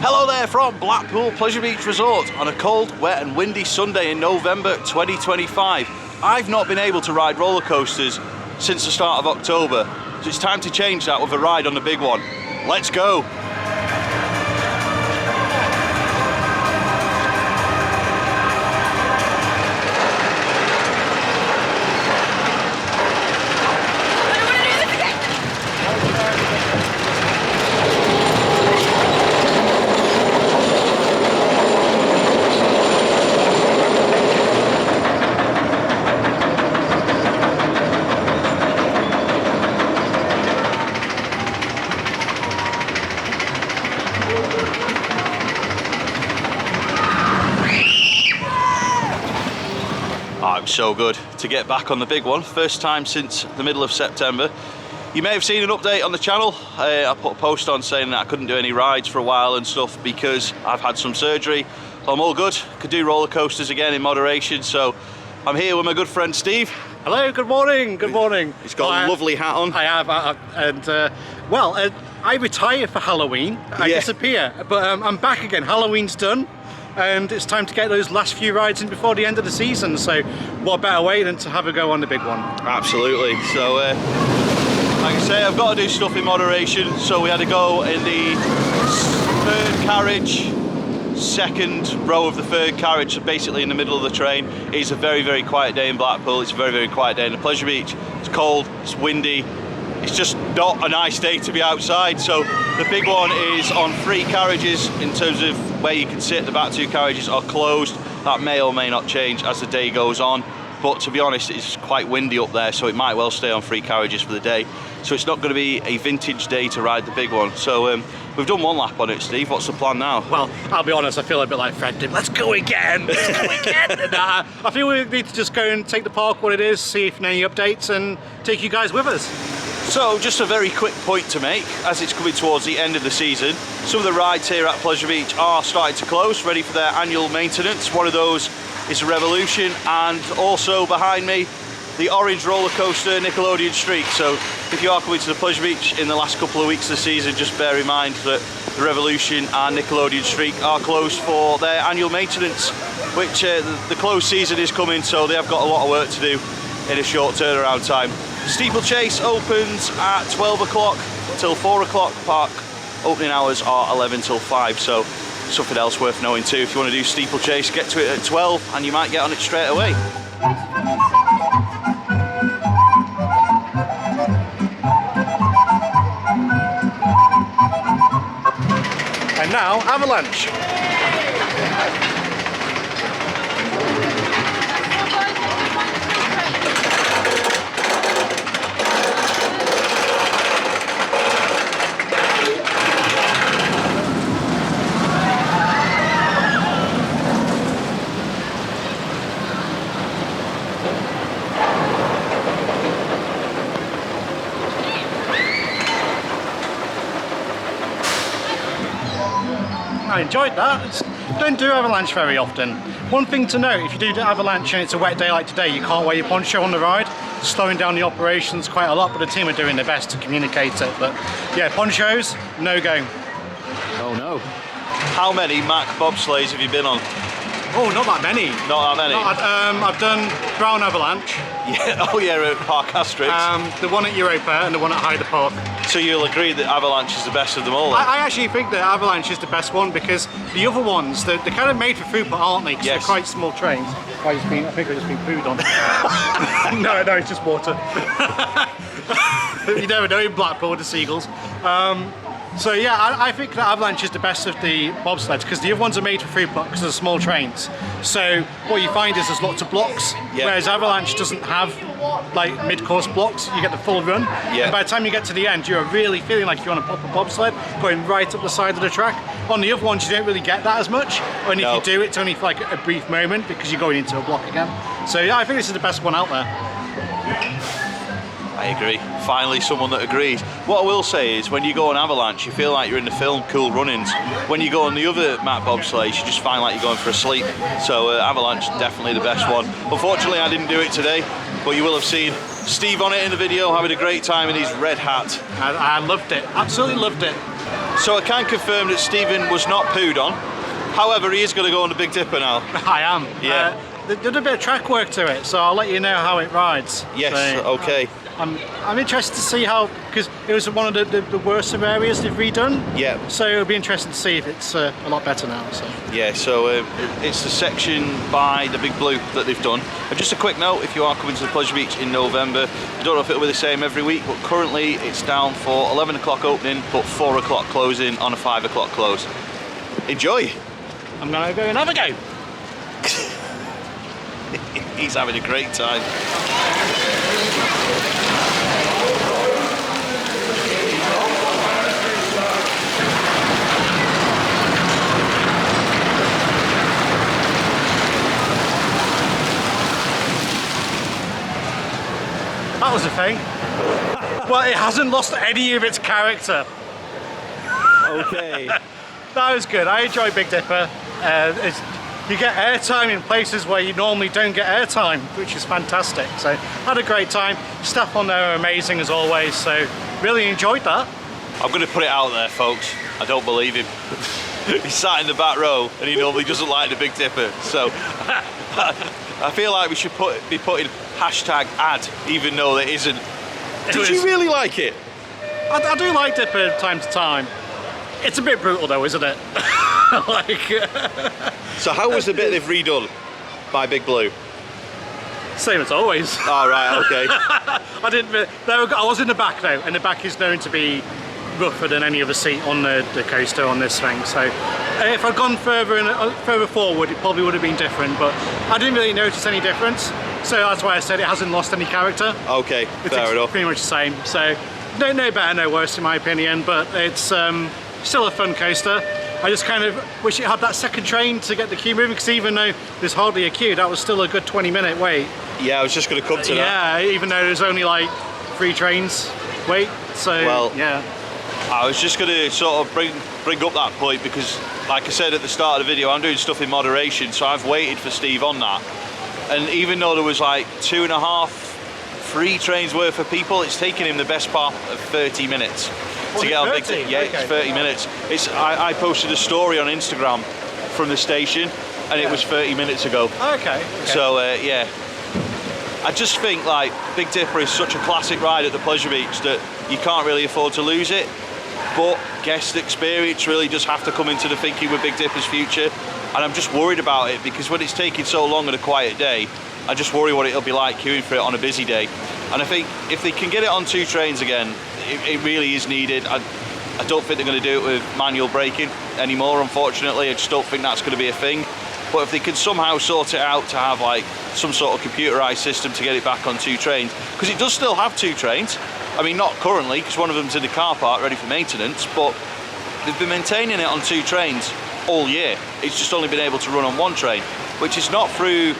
Hello there from Blackpool Pleasure Beach Resort on a cold, wet and windy Sunday in November 2025. I've not been able to ride roller coasters since the start of October, so it's time to change that with a ride on the big one. Let's go! I'm so good to get back on the big one, first time since the middle of September. You may have seen an update on the channel. I put a post on saying that I couldn't do any rides for a while and stuff because I've had some surgery. I'm all good, could do roller coasters again in moderation, so I'm here with my good friend Steve. Hello, good morning, good morning. He's got a lovely hat on. I have, I retire for Halloween, I disappear, but I'm back again. Halloween's done. And it's time to get those last few rides in before the end of the season, so what better way than to have a go on the big one? Absolutely. So like I say, I've got to do stuff in moderation, so we had to go in the third carriage, second row of the third carriage, so basically in the middle of the train. It's a very, very quiet day in Blackpool. It's a very, very quiet day in the Pleasure Beach. It's cold, it's windy, it's just not a nice day to be outside. So the big one is on 3 carriages in terms of where you can sit. The back 2 carriages are closed. That may or may not change as the day goes on, but to be honest, it's quite windy up there, so it might well stay on 3 carriages for the day. So it's not going to be a vintage day to ride the big one. So we've done 1 lap on it, Steve. What's the plan now? Well, I'll be honest, I feel a bit like Fred did. Let's go again, let's go again. And, I feel we need to just go and take the park what it is, see if any updates, and take you guys with us. So just a very quick point to make, as it's coming towards the end of the season, some of the rides here at Pleasure Beach are starting to close, ready for their annual maintenance. One of those is a Revolution, and also behind me, the orange roller coaster Nickelodeon Streak. So if you are coming to the Pleasure Beach in the last couple of weeks of the season, just bear in mind that the Revolution and Nickelodeon Streak are closed for their annual maintenance, which the closed season is coming, so they have got a lot of work to do in a short turnaround time. Steeplechase opens at 12 o'clock till 4 o'clock. Park opening hours are 11 till 5, so something else worth knowing too. If you want to do Steeplechase, get to it at 12 and you might get on it straight away. And now, Avalanche. I enjoyed that. Don't do Avalanche very often. One thing to note, if you do Avalanche and it's a wet day like today, you can't wear your poncho on the ride, slowing down the operations quite a lot, but the team are doing their best to communicate it. But yeah, ponchos, no go. Oh no. How many Mack bobsleighs have you been on? Oh, not that many. Not that many? I've done Brown Avalanche. Yeah, oh yeah, at Park Asterix. The one at Europa and the one at Hyder Park. So you'll agree that Avalanche is the best of them all? I actually think that Avalanche is the best one because the other ones, they're kind of made for throughput, aren't they? Because they're quite small trains. I think I've just been pooed on. No, it's just water. You never know in Blackpool with the seagulls. So yeah, I think that Avalanche is the best of the bobsleds because the other ones are made for throughput because they're small trains. So what you find is there's lots of blocks, whereas Avalanche doesn't have like mid-course blocks. You get the full run, and by the time you get to the end, you're really feeling like you're on a proper bobsled going right up the side of the track. On the other ones, you don't really get that as much, and if you do, it's only for like a brief moment because you're going into a block again. So yeah, I think this is the best one out there. I agree. Finally, someone that agrees. What I will say is, when you go on Avalanche, you feel like you're in the film Cool Runnings. When you go on the other Mack bobsleighs, you just find like you're going for a sleep. So Avalanche, definitely the best one. Unfortunately, I didn't do it today, but you will have seen Steve on it in the video, having a great time in his red hat. I loved it. Absolutely loved it. So I can confirm that Stephen was not pooed on. However, he is going to go on the Big Dipper now. I am. Yeah. They did a bit of track work to it, so I'll let you know how it rides. Yes, So, okay. I'm interested to see how, because it was one of the worst of areas they've redone. Yeah. So it'll be interesting to see if it's a lot better now. So. Yeah, so it's the section by the Big Blue that they've done. And just a quick note, if you are coming to the Pleasure Beach in November, I don't know if it'll be the same every week, but currently it's down for 11 o'clock opening, but 4 o'clock closing on a 5 o'clock close. Enjoy! I'm gonna go and have a go. He's having a great time. That was a thing. Well, it hasn't lost any of its character. Okay. That was good. I enjoy Big Dipper. You get airtime in places where you normally don't get airtime, which is fantastic. So had a great time. Staff on there are amazing as always. So really enjoyed that. I'm going to put it out there, folks. I don't believe him. He's sat in the back row and he normally doesn't like the Big Dipper. So I feel like we should be putting hashtag ad, even though there isn't. Did you really like it? I do like Dipper time to time. It's a bit brutal though, isn't it? So how was the bit they've redone by Big Blue? Same as always. Oh, right, okay. I was in the back though, and the back is known to be rougher than any other seat on the coaster on this thing. So if I'd gone further forward, it probably would have been different, but I didn't really notice any difference. So that's why I said it hasn't lost any character. Okay, fair enough. Pretty much the same. So no better, no worse in my opinion, but it's still a fun coaster. I just kind of wish it had that second train to get the queue moving, because even though there's hardly a queue, that was still a good 20-minute wait. Yeah, I was just going to come to that. Yeah, even though there's only like 3 trains wait. So well, yeah. I was just going to sort of bring up that point because, like I said at the start of the video, I'm doing stuff in moderation, so I've waited for Steve on that. And even though there was like 2.5, 3 trains worth of people, it's taken him the best part of 30 minutes to get on Big Dipper. Yeah, okay. It's 30 minutes. I posted a story on Instagram from the station, and it was 30 minutes ago. Okay. So yeah, I just think like Big Dipper is such a classic ride at the Pleasure Beach that you can't really afford to lose it. But guest experience really does have to come into the thinking with Big Dipper's future, and I'm just worried about it because when it's taking so long on a quiet day, I just worry what it'll be like queuing for it on a busy day. And I think if they can get it on 2 trains again, it really is needed. I don't think they're going to do it with manual braking anymore, unfortunately. I just don't think that's going to be a thing. But if they can somehow sort it out to have like some sort of computerized system to get it back on 2 trains, because it does still have 2 trains. I mean, not currently, because one of them's in the car park ready for maintenance, but they've been maintaining it on 2 trains all year. It's just only been able to run on 1 train, which is not through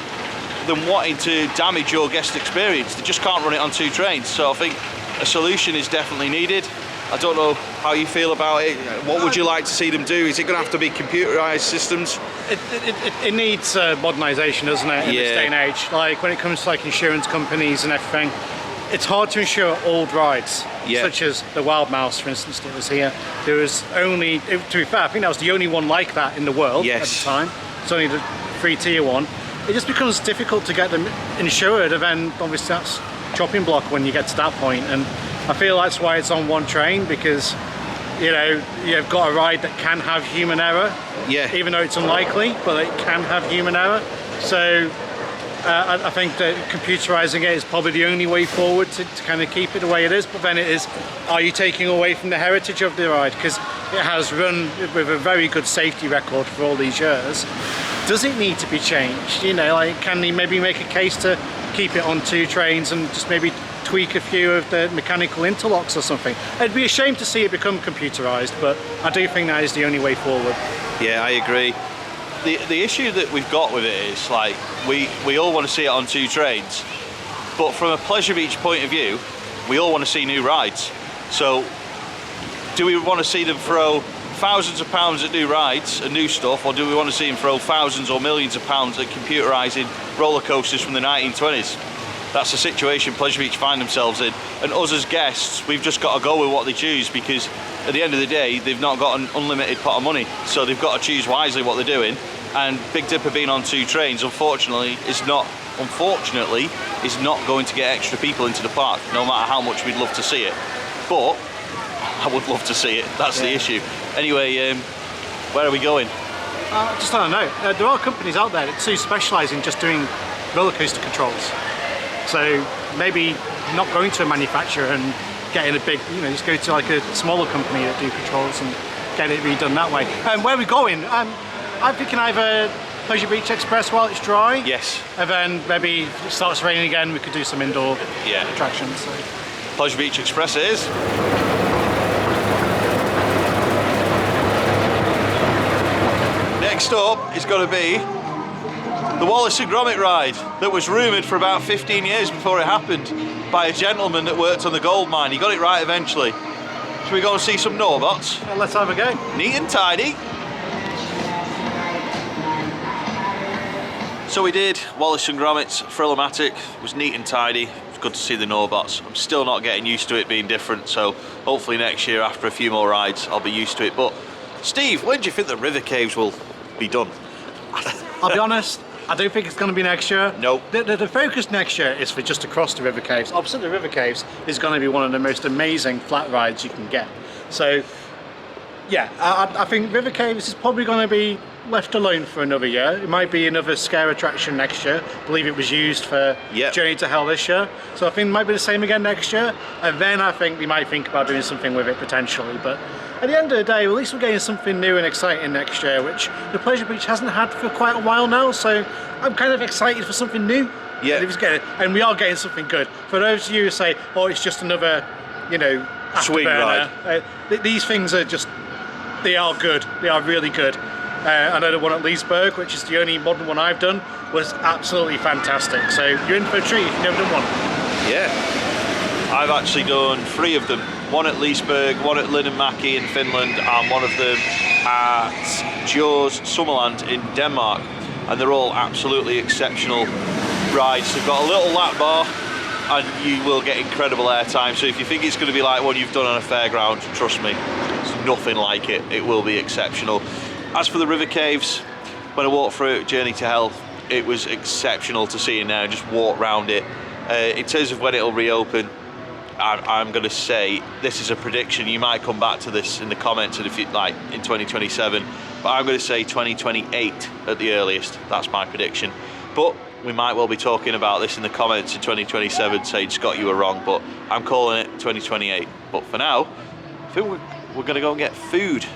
them wanting to damage your guest experience. They just can't run it on 2 trains. So I think a solution is definitely needed. I don't know how you feel about it. What would you like to see them do? Is it going to have to be computerized systems? It needs modernisation, doesn't it, in this day and age? Like when it comes to like insurance companies and everything, it's hard to insure old rides, such as the Wild Mouse, for instance, that was here. There was only, to be fair, I think that was the only one like that in the world at the time. It's only the 3-tier one. It just becomes difficult to get them insured, and then obviously that's chopping block when you get to that point. And I feel that's why it's on 1 train, because you know you've got a ride that can have human error. Yeah. Even though it's unlikely, but it can have human error. So I think that computerizing it is probably the only way forward to kind of keep it the way it is. But then it is, are you taking away from the heritage of the ride? Because it has run with a very good safety record for all these years. Does it need to be changed? You know, like can they maybe make a case to keep it on 2 trains and just maybe tweak a few of the mechanical interlocks or something? It'd be a shame to see it become computerized, but I do think that is the only way forward. Yeah, I agree. The issue that we've got with it is like we all want to see it on 2 trains, but from a Pleasure Beach point of view, we all want to see new rides. So do we want to see them throw thousands of pounds at new rides and new stuff, or do we want to see them throw thousands or millions of pounds at computerising roller coasters from the 1920s? That's the situation Pleasure Beach find themselves in, and us as guests, we've just got to go with what they choose, because at the end of the day, they've not got an unlimited pot of money, so they've got to choose wisely what they're doing. And Big Dipper being on 2 trains, unfortunately, is not going to get extra people into the park, no matter how much we'd love to see it. But I would love to see it. That's the issue. Anyway, where are we going? Just on a note, there are companies out there that do specialise in just doing roller coaster controls. So maybe not going to a manufacturer and getting a big, just go to like a smaller company that do controls and get it redone that way. Where are we going? I'm thinking either Pleasure Beach Express while it's dry. Yes. And then maybe if it starts raining again, we could do some indoor attractions. So. Pleasure Beach Express it is. Next up is going to be the Wallace and Gromit ride that was rumoured for about 15 years before it happened by a gentleman that worked on the gold mine. He got it right eventually. Should we go and see some Norbots? Well, let's have a go. Neat and tidy. So we did Wallace and Gromit's Thrill-O-Matic. It was neat and tidy. It was good to see the Norbots. I'm still not getting used to it being different, so hopefully next year after a few more rides I'll be used to it. But Steve, when do you think the river caves will be done? I'll be honest, I don't think it's going to be next year. No. The focus next year is for just across the river caves. Opposite the river caves is going to be one of the most amazing flat rides you can get. So yeah, I think river caves is probably going to be left alone for another year. It might be another scare attraction next year. I believe it was used for Journey to Hell this year. So I think it might be the same again next year. And then I think we might think about doing something with it potentially. But at the end of the day, at least we're getting something new and exciting next year, which the Pleasure Beach hasn't had for quite a while now. So I'm kind of excited for something new. Yeah. And we are getting something good. For those of you who say, oh, it's just another, swing ride. These things are just, they are good. They are really good. I know the one at Leesburg, which is the only modern one I've done, was absolutely fantastic. So you're in for a treat if you've never done one. Yeah. I've actually done 3 of them. One at Leesburg, one at Linnanmäki in Finland, and one of them at Jaws Summerland in Denmark. And they're all absolutely exceptional rides. They've got a little lap bar, and you will get incredible airtime. So if you think it's going to be like one you've done on a fairground, trust me, it's nothing like it. It will be exceptional. As for the river caves, when I walked through Journey to Hell, it was exceptional to see in there and just walk around it. In terms of when it'll reopen, I'm going to say, this is a prediction, you might come back to this in the comments in 2027, but I'm going to say 2028 at the earliest. That's my prediction. But we might well be talking about this in the comments in 2027 saying, Scott, you were wrong, but I'm calling it 2028. But for now, I think we're going to go and get food.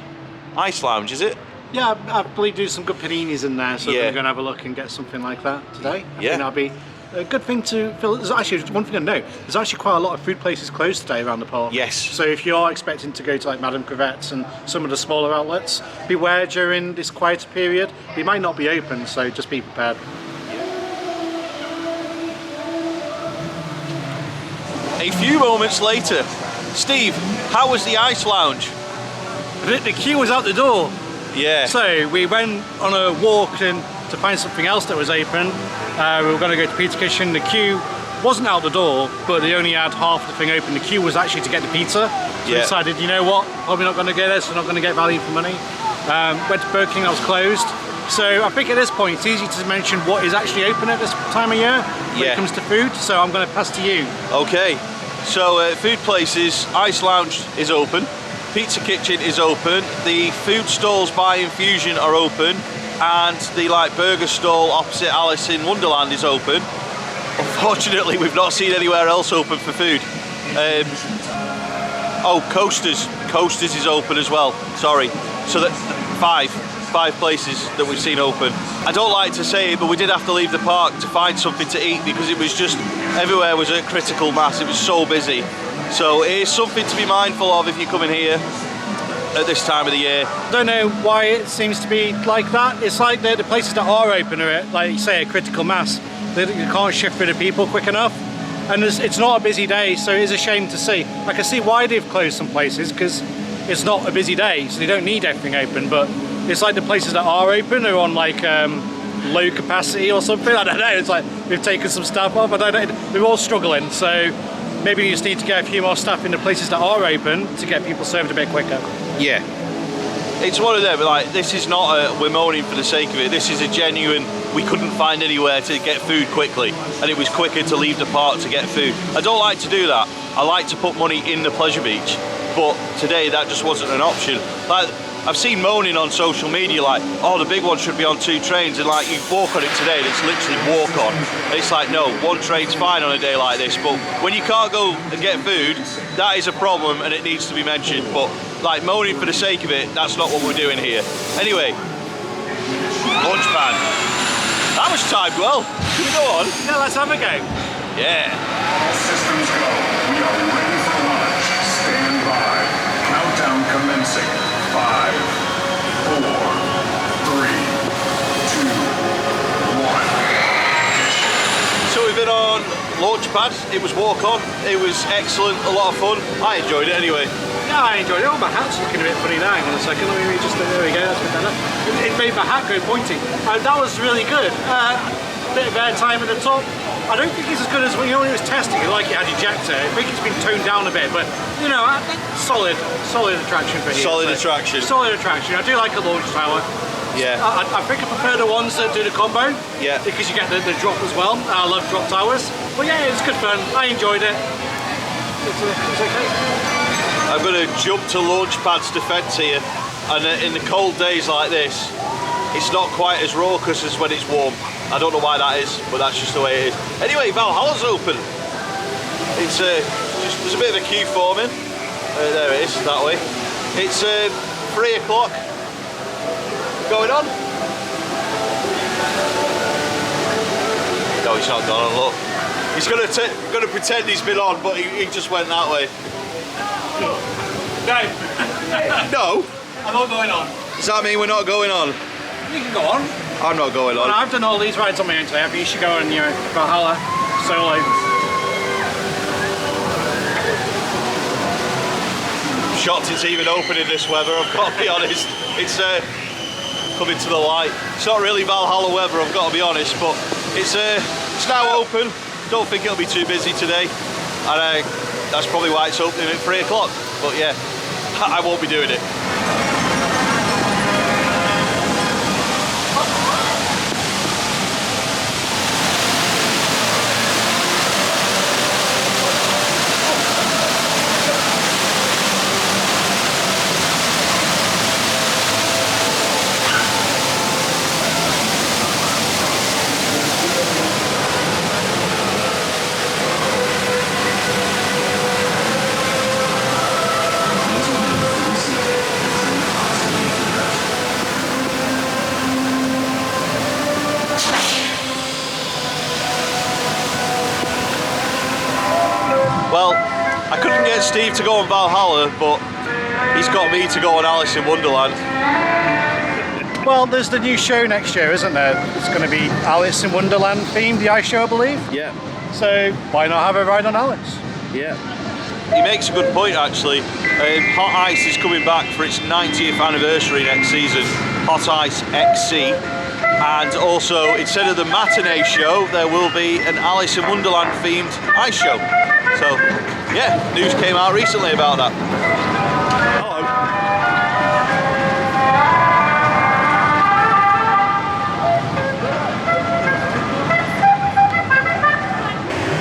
Ice Lounge, is it? Yeah, I believe there's some good paninis in there, so we're going to have a look and get something like that today. I think that'll be a good thing to fill. There's actually one thing I know, there's actually quite a lot of food places closed today around the park. Yes. So if you are expecting to go to like Madame Crevette's and some of the smaller outlets, beware during this quieter period. They might not be open, so just be prepared. A few moments later, Steve, how was the Ice Lounge? The queue was out the door. Yeah. So we went on a walk to find something else that was open. We were going to go to Pizza Kitchen. The queue wasn't out the door, but they only had half the thing open. The queue was actually to get the pizza. So we decided, you know what, probably not going to get this, we're not going to get value for money. Went to Burger King, that was closed. So I think at this point it's easy to mention what is actually open at this time of year when it comes to food. So I'm going to pass to you. Okay, so food places, Ice Lounge is open. Pizza Kitchen is open, the food stalls by Infusion are open, and the burger stall opposite Alice in Wonderland is open. Unfortunately, we've not seen anywhere else open for food. Coasters is open as well, sorry. So that five places that we've seen open. I don't like to say it, but we did have to leave the park to find something to eat because it was just, everywhere was at critical mass, it was so busy. So it is something to be mindful of if you're coming here at this time of the year. I don't know why it seems to be like that. It's like the places that are open are, like you say, a critical mass. You can't shift rid of people quick enough. And it's not a busy day, so it is a shame to see. I can see why they've closed some places, because it's not a busy day, so they don't need everything open. But it's like the places that are open are on low capacity or something. I don't know. It's like we've taken some stuff off. I don't know. We're all struggling. So maybe you just need to get a few more staff in the places that are open to get people served a bit quicker. Yeah. It's one of them, like, this is not a we're moaning for the sake of it. This is a genuine, we couldn't find anywhere to get food quickly, and it was quicker to leave the park to get food. I don't like to do that. I like to put money in the pleasure beach, but today that just wasn't an option. Like, I've seen moaning on social media like, oh, the big one should be on 2 trains, and like, you walk on it today and it's literally walk on. And it's like, no, 1 train's fine on a day like this, but when you can't go and get food, that is a problem and it needs to be mentioned. But like, moaning for the sake of it, that's not what we're doing here. Anyway, launch pad. That was timed well. Can we go on? Yeah, let's have a go. Yeah. All systems go. We are ready for launch. Stand by. Countdown commencing. 5, 4, 3, 2, 1. So we've been on Launchpad. It was walk on. It was excellent. A lot of fun. I enjoyed it anyway. Yeah, I enjoyed it. Oh, my hat's looking a bit funny now. Hang on a second. Let me just, there we go. That's a bit better. It made my hat go pointy. That was really good. Bit of air time at the top. I don't think it's as good as when you know when it was testing it, like it had ejector. I think it's been toned down a bit, but you know, solid attraction for here. Solid attraction. Solid attraction. I do like a launch tower. Yeah. I think I prefer the ones that do the combo. Yeah. Because you get the drop as well. I love drop towers. But yeah, it's good fun. I enjoyed it. It's okay. I'm going to jump to Launchpad's defence here, and in the cold days like this, it's not quite as raucous as when it's warm. I don't know why that is, but that's just the way it is. Anyway, Valhalla's open. It's there's a bit of a queue forming. There it is, that way. It's 3 o'clock. Going on? No, he's not gone on. Look, he's gonna pretend he's been on, but he just went that way. No. No. I'm not going on. Does that mean we're not going on? You can go on. I'm not going on. Well, I've done all these rides on my own today. I think you should go on your Valhalla solo. Shocked it's even open in this weather, I've got to be honest. It's coming to the light. It's not really Valhalla weather, I've got to be honest, but it's now open. Don't think it'll be too busy today, and that's probably why it's opening at 3 o'clock. But yeah, I won't be doing it. Well, I couldn't get Steve to go on Valhalla, but he's got me to go on Alice in Wonderland. Well, there's the new show next year, isn't there? It's going to be Alice in Wonderland themed, the ice show, I believe. Yeah. So why not have a ride on Alice? Yeah. He makes a good point actually. Hot Ice is coming back for its 90th anniversary next season, Hot Ice XC. And also, instead of the matinee show, there will be an Alice in Wonderland themed ice show. So, yeah, news came out recently about that. Hello.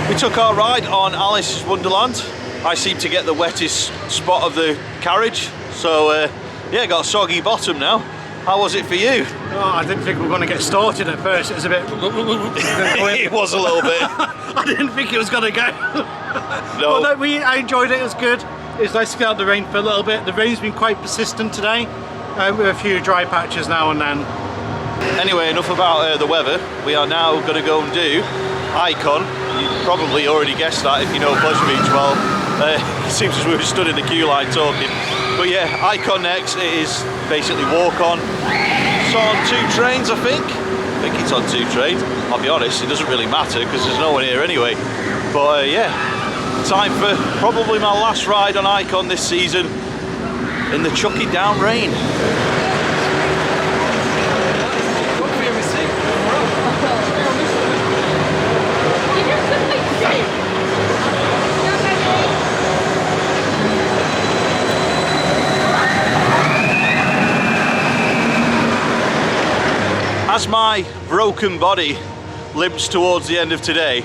We took our ride on Alice's Wonderland. I seem to get the wettest spot of the carriage, so yeah, got a soggy bottom now. How was it for you? Oh, I didn't think we were going to get started at first. It was a bit... It was a little bit. I didn't think it was going to go. No. Well, no, I enjoyed it. It was good. It was nice to get out of the rain for a little bit. The rain's been quite persistent today, with a few dry patches now and then. Anyway, enough about the weather. We are now going to go and do Icon. You probably already guessed that if you know Pleasure Beach well. It seems as we were stood in the queue line talking. But yeah, Icon next. It is basically walk on. It's on 2 trains, I think. I think it's on 2 trains. I'll be honest, it doesn't really matter because there's no one here anyway. But yeah, time for probably my last ride on Icon this season in the chucky down rain. As my broken body limps towards the end of today,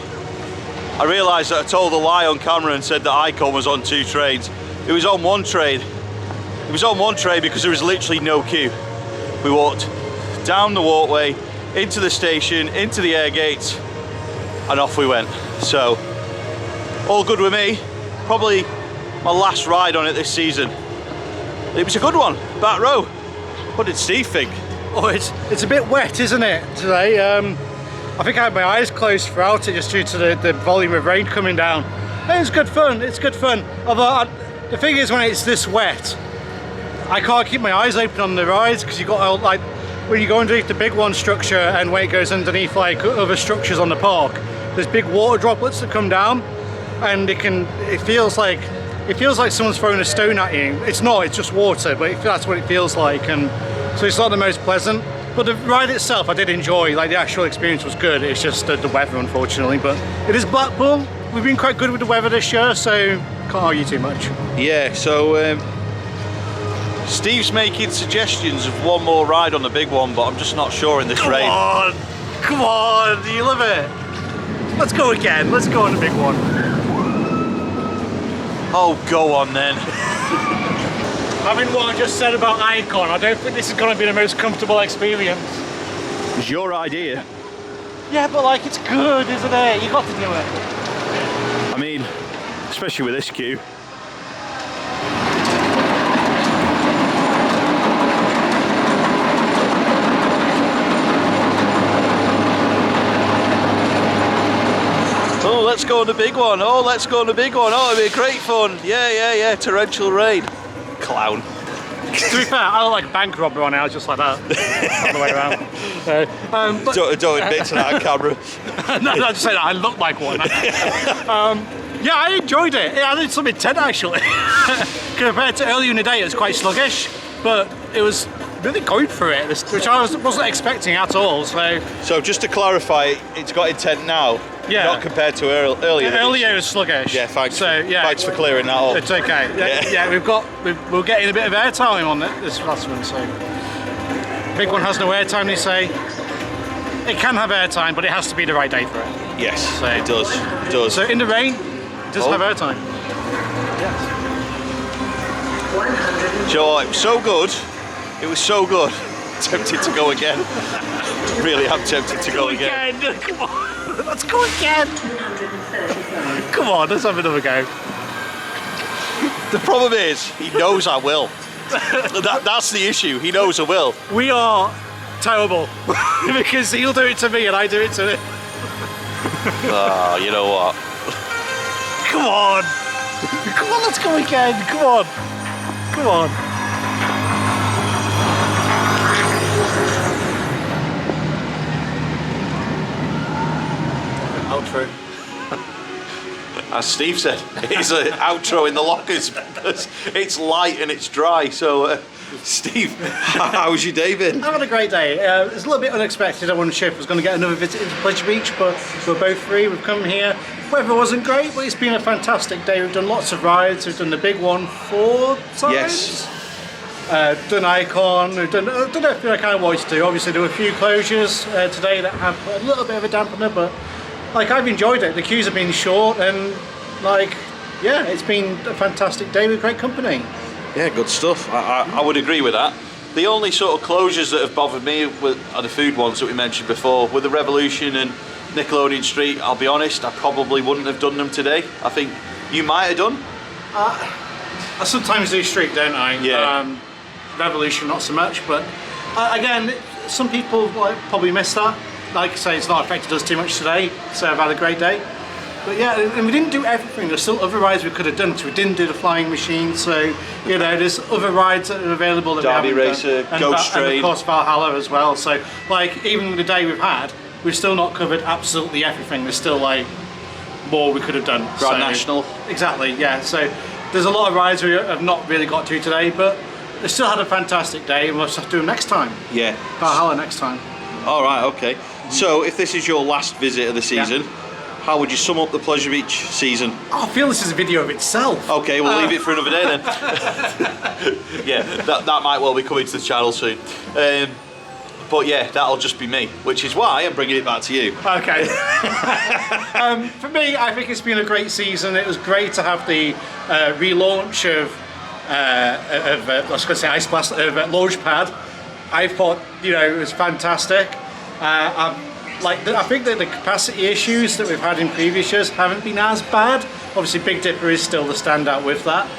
I realised that I told a lie on camera and said that Icon was on 2 trains. It was on 1 train. It was on 1 train because there was literally no queue. We walked down the walkway, into the station, into the air gates, and off we went. So, all good with me. Probably my last ride on it this season. It was a good one, back row. What did Steve think? Oh, it's a bit wet, isn't it, today? I think I had my eyes closed throughout it just due to the volume of rain coming down. It's good fun, it's good fun. Although, the thing is, when it's this wet, I can't keep my eyes open on the rides because you've got, like, when you go underneath the big one structure and when it goes underneath, like, other structures on the park, there's big water droplets that come down, and it feels like someone's throwing a stone at you. It's not, it's just water, but that's what it feels like, and so it's not the most pleasant. But the ride itself I did enjoy, like the actual experience was good. It's just the weather, unfortunately, but it is Blackpool. We've been quite good with the weather this year, so can't argue too much. Yeah, so Steve's making suggestions of one more ride on the big one, but I'm just not sure in this rain. Come on, do you love it? Let's go again, let's go on the big one. Oh, go on then. Having what I just said about Icon, I don't think this is going to be the most comfortable experience. It's your idea. Yeah, but like, it's good, isn't it? You got to do it. I mean, especially with this queue. Oh, let's go on the big one. Oh, let's go on the big one. Oh, it'll be great fun. Yeah. Torrential rain. Clown. To be fair, I look like a bank robber on it. I was just like that, all the way around. So, Don't admit to that on camera. no, just say that I look like one. Yeah, I enjoyed it. It added some intent actually. Compared to earlier in the day, it was quite sluggish, but it was really going for it, which I wasn't expecting at all. So just to clarify, it's got intent now. Yeah. Not compared to earlier. Earlier it was sluggish. Yeah, thanks. So yeah, thanks for clearing that up. It's okay. Yeah, we're getting a bit of airtime on this last one. So big one has no airtime. They say it can have airtime, but it has to be the right day for it. Yes, So- it does. It does. So in the rain, it does have airtime. Yes. Do you know what? It was so good. It was so good. Tempted to go again. Really am tempted to go again. Come on. Let's go again. Come on, let's have another go. The problem is, he knows I will. That's the issue. He knows I will. We are terrible because he'll do it to me and I do it to him. Ah, you know what? Come on. Come on, let's go again. Come on. Come on. Outro. As Steve said, it's an outro in the lockers because it's light and it's dry. So, Steve, how was your day been? I had a great day. It was a little bit unexpected. I wasn't sure if I was going to get another visit into Pleasure Beach, but we're both free. We've come here. Weather wasn't great, but it's been a fantastic day. We've done lots of rides. We've done the big one 4 times. Yes. Done Icon. We've done everything I kind of wanted to do. Obviously, there were a few closures today that have a little bit of a dampener, but like I've enjoyed it. The queues have been short, and like, yeah, it's been a fantastic day with great company. Yeah, good stuff. I would agree with that. The only sort of closures that have bothered me are the food ones that we mentioned before. With the Revolution and Nickelodeon Street, I'll be honest, I probably wouldn't have done them today. I think you might have done. I sometimes do Street, don't I? Yeah. Revolution, not so much, but again, some people like probably miss that. Like I say, it's not affected us too much today, so I've had a great day. But yeah, and we didn't do everything. There's still other rides we could have done, because we didn't do the flying machine, so you know, there's other rides that are available that Derby we haven't Racer, done. Ghost And Train. of course Valhalla as well, so like even the day we've had, we've still not covered absolutely everything. There's still like more we could have done. Grand National. Exactly, yeah, so there's a lot of rides we have not really got to today, but they still had a fantastic day, and we'll just have to do them next time. Yeah. Valhalla next time. All right, okay. So, if this is your last visit of the season, how would you sum up the Pleasure Beach season? Oh, I feel this is a video of itself. Okay, we'll leave it for another day then. Yeah, that might well be coming to the channel soon. But yeah, that'll just be me, which is why I'm bringing it back to you. Okay. For me, I think it's been a great season. It was great to have the relaunch of I was going to say Ice Blast, Launchpad. I thought, you know, it was fantastic. I think that the capacity issues that we've had in previous years haven't been as bad. Obviously, Big Dipper is still the standout with that.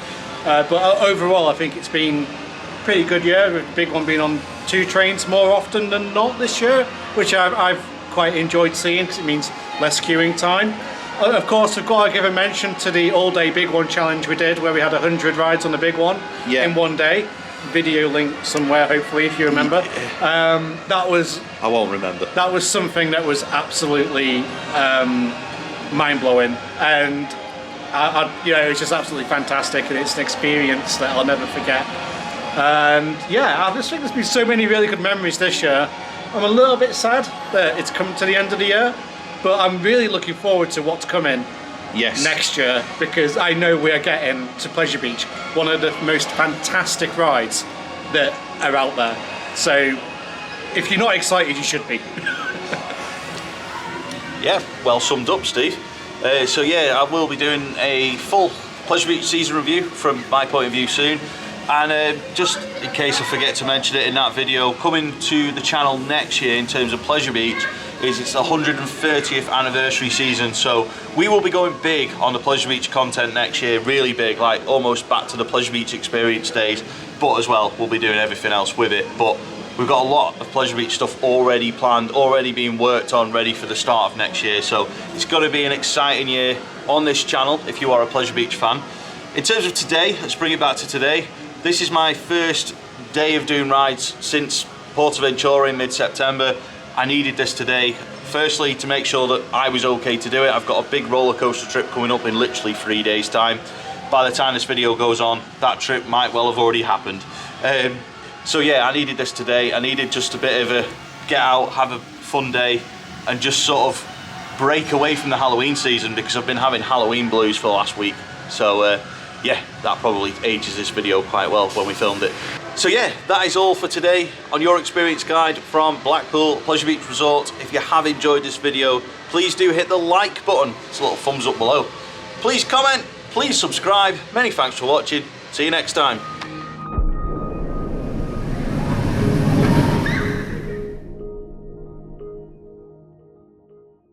But overall, I think it's been a pretty good year, with the big one being on 2 trains more often than not this year, which I've quite enjoyed seeing because it means less queuing time. Of course, I've got to give a mention to the all-day Big One challenge we did, where we had 100 rides on the Big One in one day. Video link somewhere, hopefully, if you remember. That was... I won't remember. That was something that was absolutely mind-blowing, and you know, it was just absolutely fantastic, and it's an experience that I'll never forget. And yeah, I just think there's been so many really good memories this year. I'm a little bit sad that it's come to the end of the year, but I'm really looking forward to what's coming next year, because I know we are getting to Pleasure Beach, one of the most fantastic rides that are out there. So if you're not excited, you should be. Yeah, well summed up, Steve. So yeah, I will be doing a full Pleasure Beach season review from my point of view soon. And just in case I forget to mention it in that video, coming to the channel next year in terms of Pleasure Beach is it's the 130th anniversary season, so we will be going big on the Pleasure Beach content next year, really big, like almost back to the Pleasure Beach experience days, but as well we'll be doing everything else with it. But we've got a lot of Pleasure Beach stuff already planned, already being worked on, ready for the start of next year, so it's got to be an exciting year on this channel if you are a Pleasure Beach fan. In terms of today, let's bring it back to today. This is my first day of doing rides since Portaventura in mid-September. I needed this today, firstly to make sure that I was okay to do it. I've got a big roller coaster trip coming up in literally 3 days time. By the time this video goes on, that trip might well have already happened. So yeah, I needed this today. I needed just a bit of a get out, have a fun day, and just sort of break away from the Halloween season, because I've been having Halloween blues for the last week. So yeah, that probably ages this video quite well when we filmed it. So yeah, that is all for today on your experience guide from Blackpool Pleasure Beach Resort. If you have enjoyed this video, please do hit the like button. It's a little thumbs up below. Please comment, please subscribe. Many thanks for watching. See you next time.